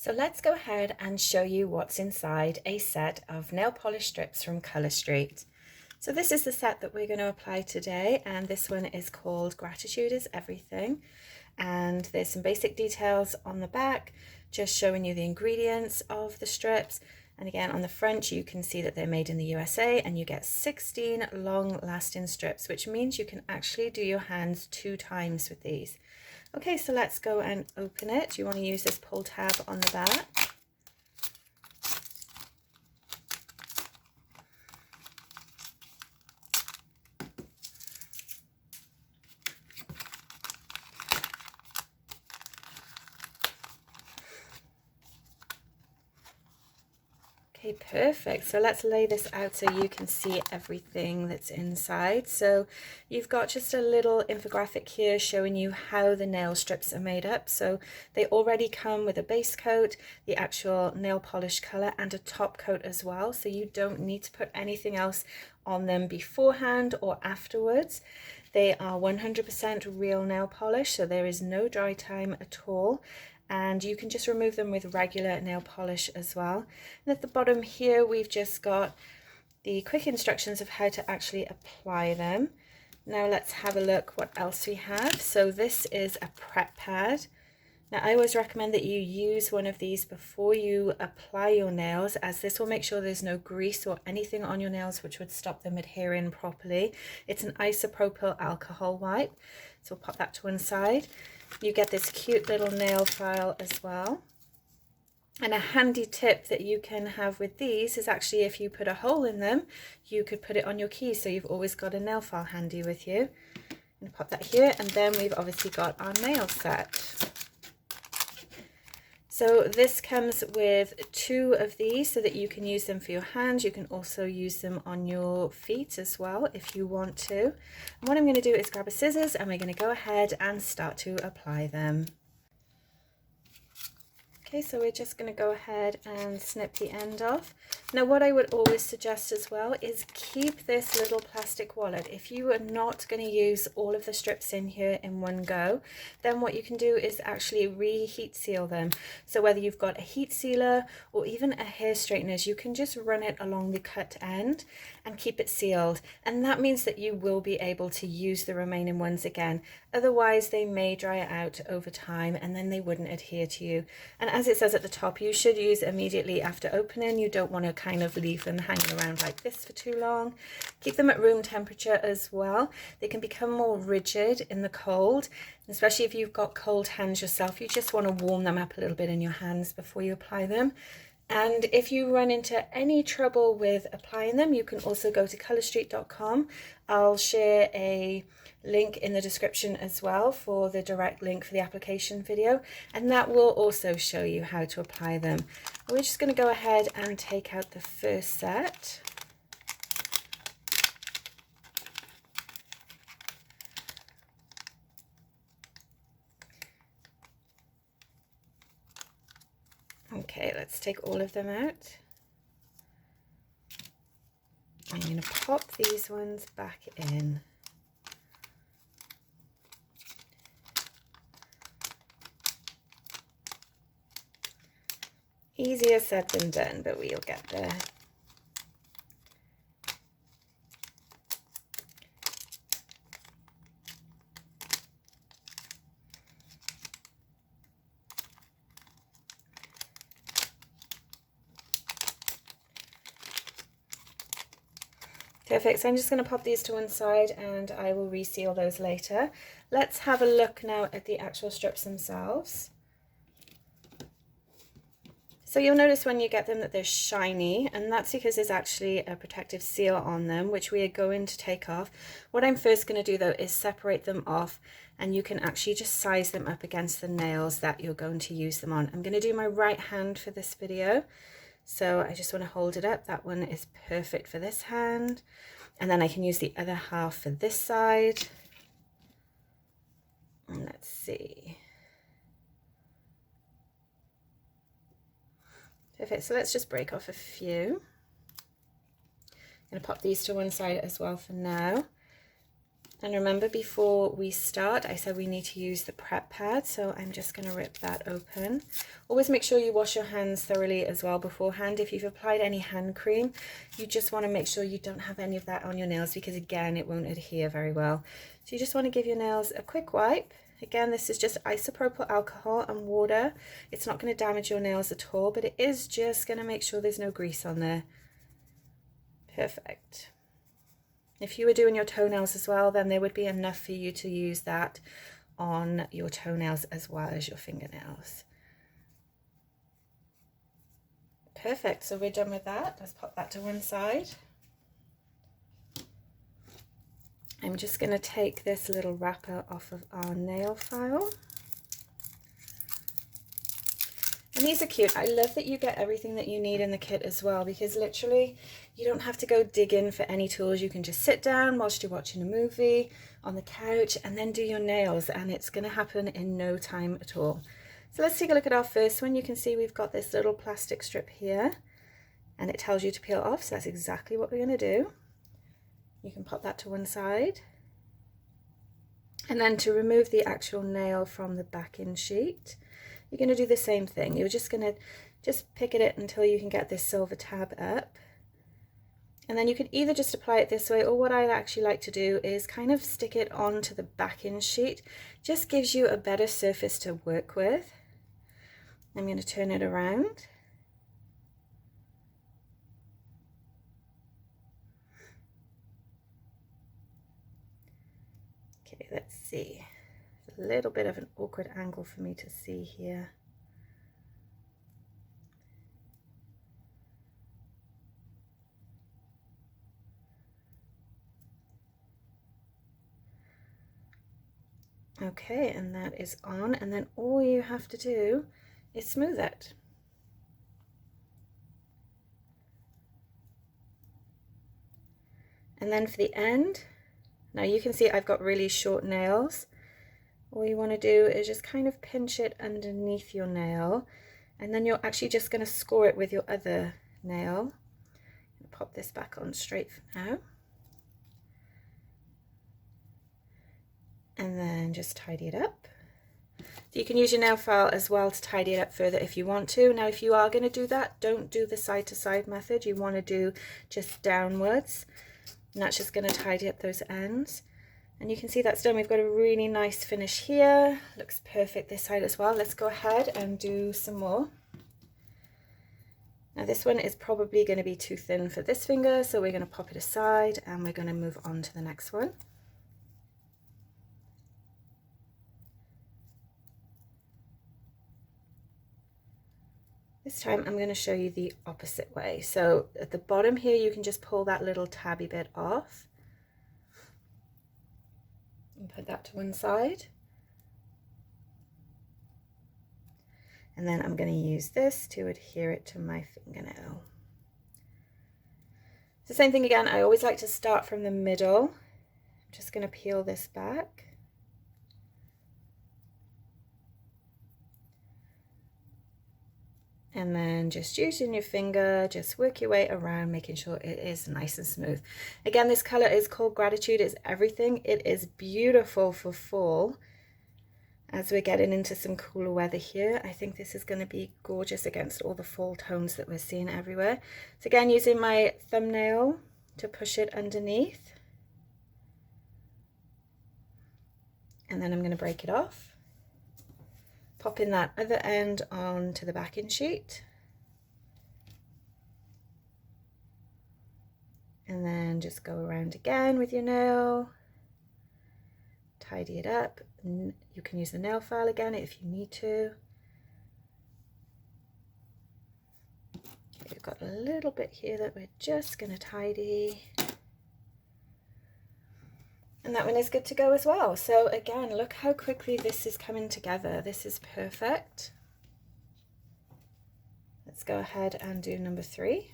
So let's go ahead and show you what's inside a set of nail polish strips from Colour Street. So this is the set that we're going to apply today, and this one is called Gratitude is Everything. And there's some basic details on the back, just showing you the ingredients of the strips. And again, on the front, you can see that they're made in the USA, and you get 16 long-lasting strips, which means you can actually do your hands 2 times with these. Okay, so let's go and open it. You want to use this pull tab on the back. Okay, perfect. So let's lay this out so you can see everything that's inside. So you've got just a little infographic here showing you how the nail strips are made up. So they already come with a base coat, the actual nail polish color, and a top coat as well. So you don't need to put anything else on them beforehand or afterwards. They are 100% real nail polish, so there is no dry time at all. And you can just remove them with regular nail polish as well. And at the bottom here, we've just got the quick instructions of how to actually apply them. Now let's have a look what else we have. So this is a prep pad. Now I always recommend that you use one of these before you apply your nails, as this will make sure there's no grease or anything on your nails which would stop them adhering properly. It's an isopropyl alcohol wipe, so we'll pop that to one side. You get this cute little nail file as well. And a handy tip that you can have with these is actually if you put a hole in them, you could put it on your keys, so you've always got a nail file handy with you. I'm going to pop that here, and then we've obviously got our nail set. So this comes with 2 of these so that you can use them for your hands. You can also use them on your feet as well if you want to. And what I'm going to do is grab a scissors, and we're going to go ahead and start to apply them. Okay, so we're just going to go ahead and snip the end off. Now what I would always suggest as well is keep this little plastic wallet. If you are not going to use all of the strips in here in one go, then what you can do is actually reheat seal them. So whether you've got a heat sealer or even a hair straightener, you can just run it along the cut end and keep it sealed. And that means that you will be able to use the remaining ones again. Otherwise they may dry out over time and then they wouldn't adhere to you. And as it says at the top, you should use immediately after opening. You don't want to kind of leave them hanging around like this for too long. Keep them at room temperature as well. They can become more rigid in the cold, especially if you've got cold hands yourself. You just want to warm them up a little bit in your hands before you apply them. And if you run into any trouble with applying them, you can also go to colorstreet.com. I'll share a link in the description as well for the direct link for the application video, and that will also show you how to apply them. We're just going to go ahead and take out the first set. Okay, let's take all of them out. I'm going to pop these ones back in. Easier said than done, but we'll get there. Perfect, so I'm just going to pop these to one side and I will reseal those later. Let's have a look now at the actual strips themselves. So you'll notice when you get them that they're shiny, and that's because there's actually a protective seal on them, which we are going to take off. What I'm first going to do though is separate them off, and you can actually just size them up against the nails that you're going to use them on. I'm going to do my right hand for this video. So I just want to hold it up. That one is perfect for this hand. And then I can use the other half for this side. And let's see. Perfect, so let's just break off a few. I'm going to pop these to one side as well for now. And remember, before we start, I said we need to use the prep pad, so I'm just going to rip that open. Always make sure you wash your hands thoroughly as well beforehand. If you've applied any hand cream, you just want to make sure you don't have any of that on your nails, because again, it won't adhere very well. So you just want to give your nails a quick wipe. Again, this is just isopropyl alcohol and water. It's not going to damage your nails at all, but it is just going to make sure there's no grease on there. Perfect. If you were doing your toenails as well, then there would be enough for you to use that on your toenails as well as your fingernails. Perfect, so we're done with that. Let's pop that to one side. I'm just going to take this little wrapper off of our nail file. And these are cute. I love that you get everything that you need in the kit as well, because literally you don't have to go digging for any tools. You can just sit down whilst you're watching a movie on the couch and then do your nails, and it's going to happen in no time at all. So let's take a look at our first one. You can see we've got this little plastic strip here and it tells you to peel off. So that's exactly what we're going to do. You can pop that to one side. And then to remove the actual nail from the backing sheet, you're going to do the same thing. You're just going to pick at it until you can get this silver tab up. And then you could either just apply it this way, or what I actually like to do is kind of stick it onto the backing sheet. Just gives you a better surface to work with. I'm going to turn it around. Okay, let's see. A little bit of an awkward angle for me to see here. Okay, and that is on, and then all you have to do is smooth it. And then for the end, now you can see I've got really short nails. All you want to do is just kind of pinch it underneath your nail, and then you're actually just going to score it with your other nail. Pop this back on straight for now. And then just tidy it up. So you can use your nail file as well to tidy it up further if you want to. Now, if you are going to do that, don't do the side to side method. You want to do just downwards, and that's just going to tidy up those ends. And you can see that's done. We've got a really nice finish here. Looks perfect this side as well. Let's go ahead and do some more. Now this one is probably going to be too thin for this finger, so we're going to pop it aside and we're going to move on to the next one. This time I'm going to show you the opposite way. So at the bottom here, you can just pull that little tabby bit off and put that to one side. And then I'm going to use this to adhere it to my fingernail. It's the same thing again. I always like to start from the middle. I'm just going to peel this back. And then just using your finger, just work your way around, making sure it is nice and smooth. Again, this color is called Gratitude. It's everything. It is beautiful for fall. As we're getting into some cooler weather here, I think this is going to be gorgeous against all the fall tones that we're seeing everywhere. So again, using my thumbnail to push it underneath. And then I'm going to break it off. Popping that other end onto the backing sheet. And then just go around again with your nail. Tidy it up. You can use the nail file again if you need to. We've got a little bit here that we're just going to tidy. And that one is good to go as well. So again, look how quickly this is coming together. This is perfect. Let's go ahead and do number 3.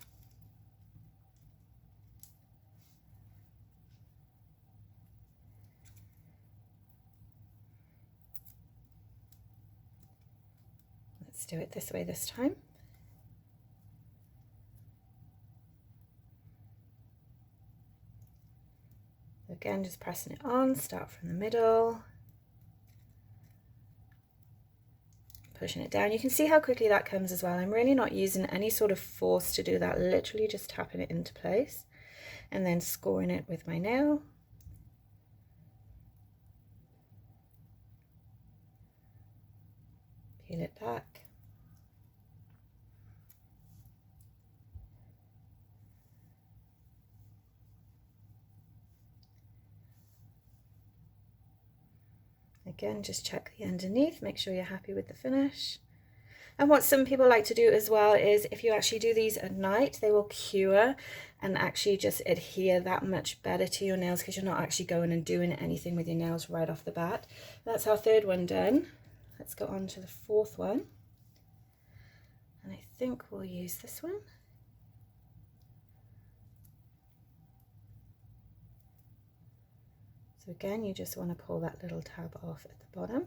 Let's do it this way this time. Again, just pressing it on, start from the middle, pushing it down. You can see how quickly that comes as well. I'm really not using any sort of force to do that, literally just tapping it into place and then scoring it with my nail. Peel it back. Again, just check the underneath, make sure you're happy with the finish. And what some people like to do as well is if you actually do these at night, they will cure and actually just adhere that much better to your nails because you're not actually going and doing anything with your nails right off the bat. That's our third one done. Let's go on to the fourth one. And I think we'll use this one. So again, you just want to pull that little tab off at the bottom.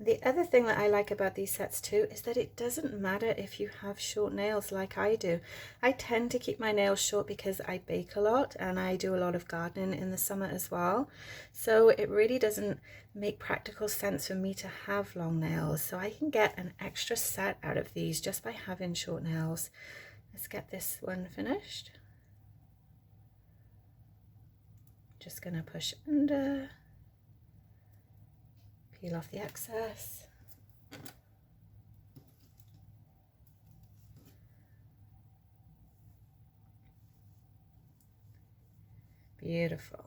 The other thing that I like about these sets too is that it doesn't matter if you have short nails like I do. I tend to keep my nails short because I bake a lot and I do a lot of gardening in the summer as well. So it really doesn't make practical sense for me to have long nails. So I can get an extra set out of these just by having short nails. Let's get this one finished. Just gonna push under. Peel off the excess. Beautiful.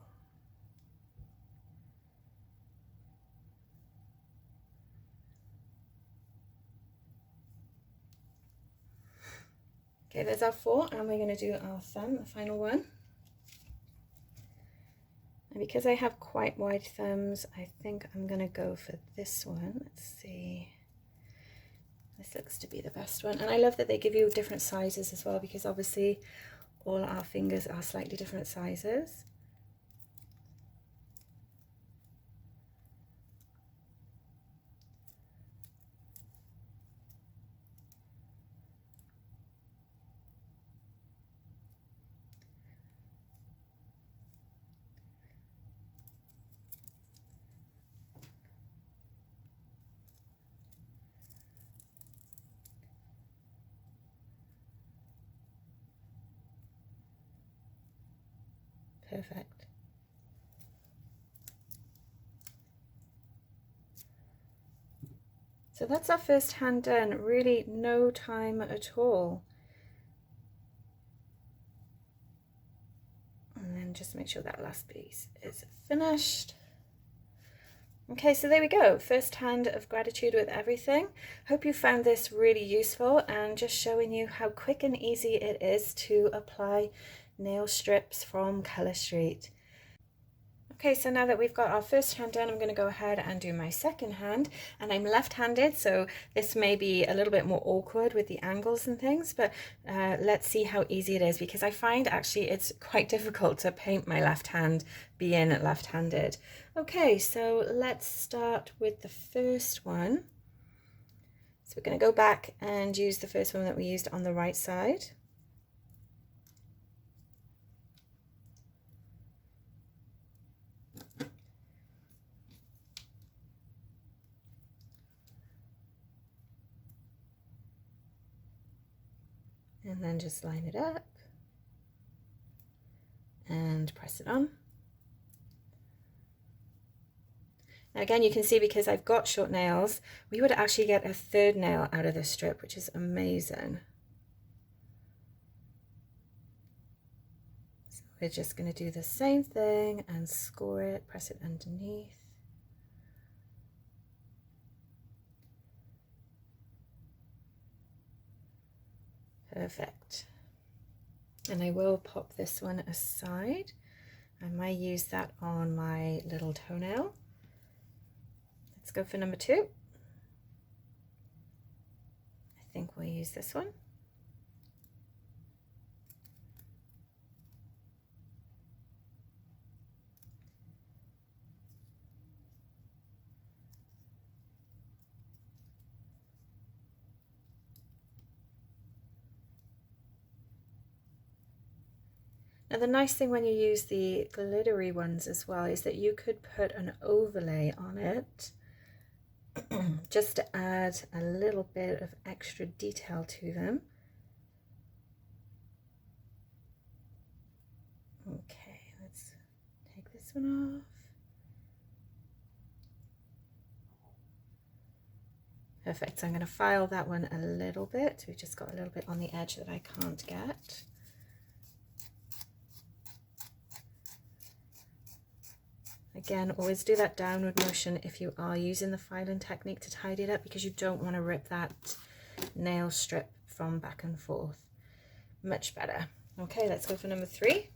Okay, there's our four, and we're going to do our thumb, the final one. And because I have quite wide thumbs, I think I'm going to go for this one. Let's see. This looks to be the best one. And I love that they give you different sizes as well, because obviously all our fingers are slightly different sizes. Perfect. So that's our first hand done, really no time at all. And then just make sure that last piece is finished. Okay, so there we go, first hand of gratitude with everything. Hope you found this really useful and just showing you how quick and easy it is to apply nail strips from Colour Street. Okay, so now that we've got our first hand done, I'm going to go ahead and do my second hand, and I'm left-handed, so this may be a little bit more awkward with the angles and things, but let's see how easy it is, because I find actually it's quite difficult to paint my left hand being left-handed. Okay, so let's start with the first one. So we're going to go back and use the first one that we used on the right side. And then just line it up and press it on. Now again, you can see because I've got short nails, we would actually get a third nail out of this strip, which is amazing. So we're just going to do the same thing and score it, press it underneath. Perfect. And I will pop this one aside. I might use that on my little toenail. Let's go for number 2. I think we'll use this one. And the nice thing when you use the glittery ones as well is that you could put an overlay on it just to add a little bit of extra detail to them. Okay, let's take this one off. Perfect, so I'm going to file that one a little bit. We've just got a little bit on the edge that I can't get. Again, always do that downward motion if you are using the filing technique to tidy it up, because you don't want to rip that nail strip from back and forth. Much better. Okay, let's go for number 3.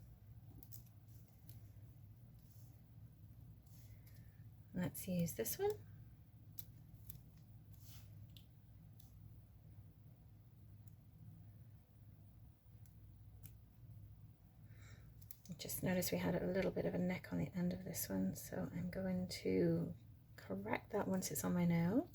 Let's use this one. Just notice we had a little bit of a neck on the end of this one, so I'm going to correct that once it's on my nail.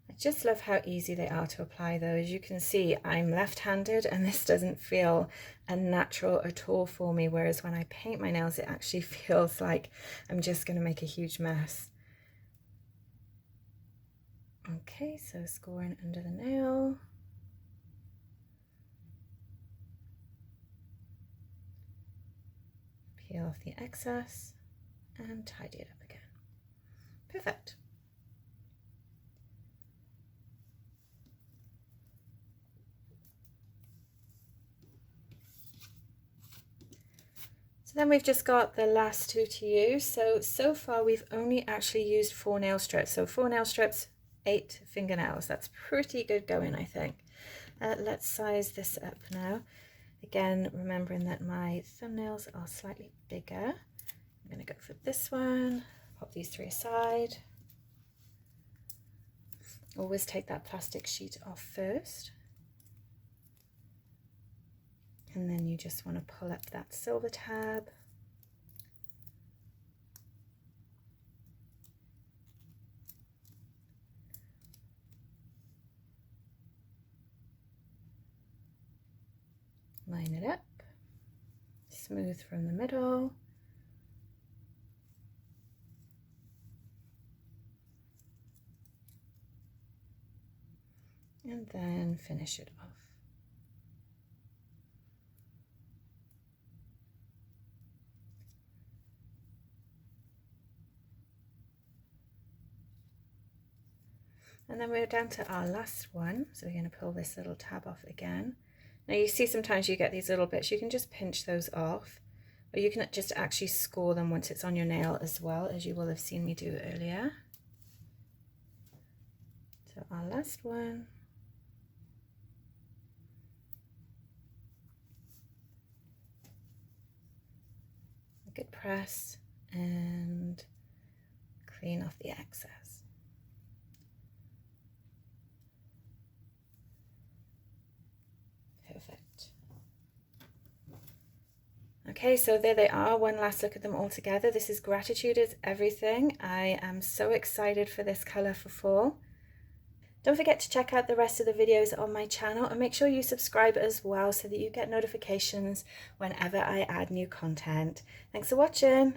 I just love how easy they are to apply though. As you can see, I'm left-handed and this doesn't feel unnatural at all for me, whereas when I paint my nails it actually feels like I'm just going to make a huge mess. Okay, so scoring under the nail. Peel off the excess and tidy it up again. Perfect. So then we've just got the last 2 to use. So far we've only actually used 4 nail strips. So 4 nail strips, 8 fingernails. That's pretty good going, I think. Let's size this up now. Again, remembering that my thumbnails are slightly bigger. I'm going to go for this one, pop these 3 aside. Always take that plastic sheet off first. And then you just want to pull up that silver tab. Line it up, smooth from the middle. And then finish it off. And then we're down to our last one. So we're going to pull this little tab off again. Now you see sometimes you get these little bits, you can just pinch those off, or you can just actually score them once it's on your nail as well, as you will have seen me do earlier. So our last one. A good press and clean off the excess. Perfect. Okay, so there they are. One last look at them all together. This is Gratitude is Everything. I am so excited for this colour for fall. Don't forget to check out the rest of the videos on my channel and make sure you subscribe as well so that you get notifications whenever I add new content. Thanks for watching.